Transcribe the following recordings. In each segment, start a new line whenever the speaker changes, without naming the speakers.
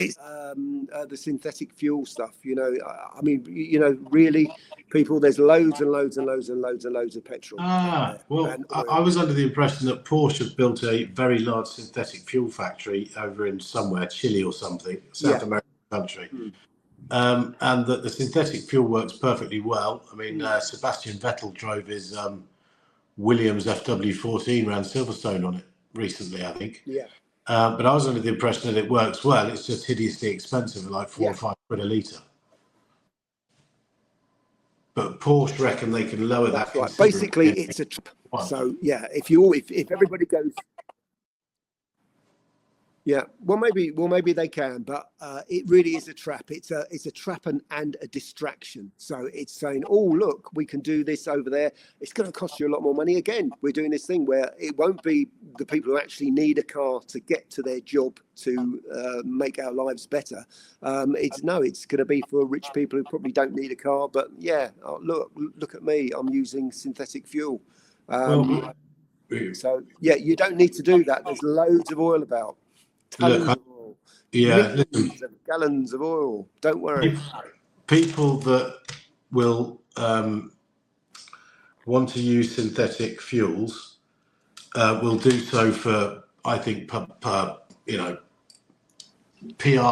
the synthetic fuel stuff. I mean, really, people. There's loads and loads and loads and loads and loads of petrol out there
Well,
and
I
oil.
was under the impression that Porsche had built a very large synthetic fuel factory over in somewhere, Chile or something, South American country. And that the synthetic fuel works perfectly well. I mean, Sebastian Vettel drove his Williams FW14 around Silverstone on it recently, I think.
Yeah.
But I was under the impression that it works well. It's just hideously expensive, like £4 or £5 a litre. But Porsche reckon they can lower that.
Right. Basically, it's a trap. So yeah, if everybody goes. Yeah, well, maybe they can, but it really is a trap. It's a trap and a distraction. So it's saying, oh, look, we can do this over there. It's going to cost you a lot more money. Again, we're doing this thing where it won't be the people who actually need a car to get to their job to make our lives better. It's going to be for rich people who probably don't need a car. But yeah, look at me. I'm using synthetic fuel. So yeah, you don't need to do that. There's loads of oil about. Tons of oil. Millions of gallons of oil. Don't worry.
People that will want to use synthetic fuels will do so for, I think, PR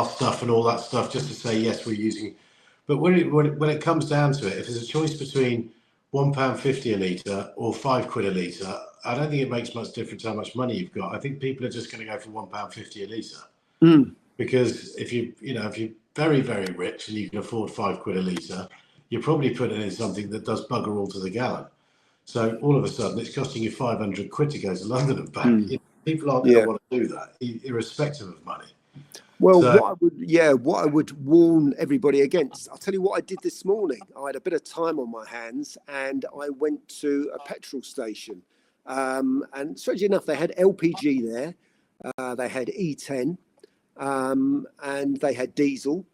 stuff and all that stuff, just to say yes, we're using. But when it comes down to it, if there's a choice between £1.50 a litre or £5 a litre, I don't think it makes much difference how much money you've got. I think people are just going to go for £1.50 a litre. Because if you're very, very rich and you can afford £5 a litre, you're probably putting in something that does bugger all to the gallon. So all of a sudden it's costing you £500 to go to London and back. People aren't going to want to do that, irrespective of money.
Well, what I would warn everybody against, I'll tell you what I did this morning. I had a bit of time on my hands and I went to a petrol station. And strangely enough, they had LPG there. They had E10 and they had diesel.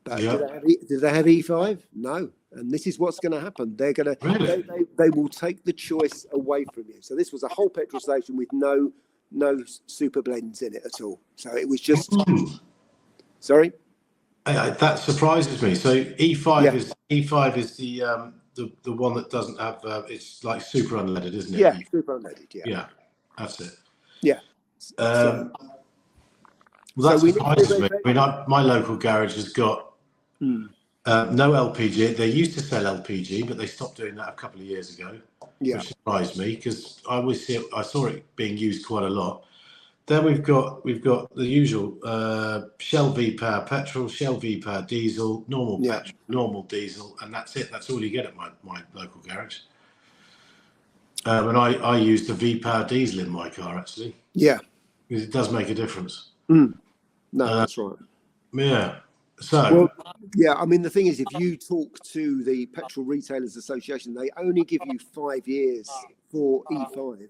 But did they have E5? No. And this is what's going to happen. They're going to they will take the choice away from you. So this was a whole petrol station with no super blends in it at all. So it was just. Sorry.
That surprises me. So E5 is the one that doesn't have. It's like super unleaded, isn't it?
Yeah, super unleaded.
Yeah, that's it.
Yeah.
Well, that surprises me. I mean, my local garage has got no LPG. They used to sell LPG, but they stopped doing that a couple of years ago, which surprised me because I saw it being used quite a lot. Then we've got the usual Shell V-Power petrol, Shell V-Power diesel, normal petrol, normal diesel, and that's it. That's all you get at my local garage. And I use the V-Power diesel in my car actually.
Yeah,
because it does make a difference.
No, that's right.
Yeah. So.
Well, I mean, the thing is, if you talk to the Petrol Retailers Association, they only give you 5 years for E5.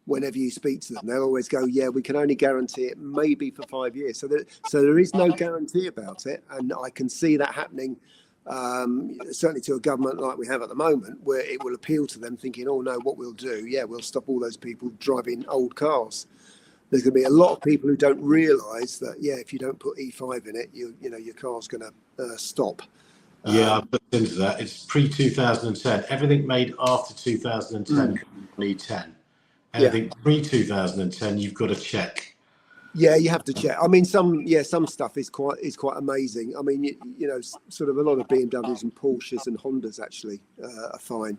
Whenever you speak to them, they'll always go, yeah, we can only guarantee it maybe for 5 years. So there is no guarantee about it. And I can see that happening, certainly to a government like we have at the moment, where it will appeal to them thinking, oh, no, what we'll do, we'll stop all those people driving old cars. There's going to be a lot of people who don't realise that, if you don't put E5 in it, your car's going to stop.
I put into that. It's pre-2010. Everything made after 2010 need 10. Anything pre-2010, you've got to check.
Yeah, you have to check. I mean, some stuff is quite amazing. I mean, sort of a lot of BMWs and Porsches and Hondas actually are fine.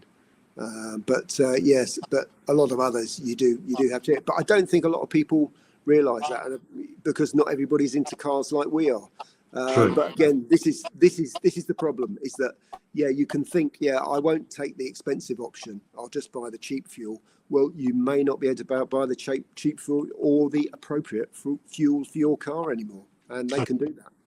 But a lot of others you do have to check. But I don't think a lot of people realise that because not everybody's into cars like we are. But again, this is the problem, is that you can think I won't take the expensive option, I'll just buy the cheap fuel. Well, you may not be able to buy the cheap fuel or the appropriate fuel for your car anymore, and they can do that.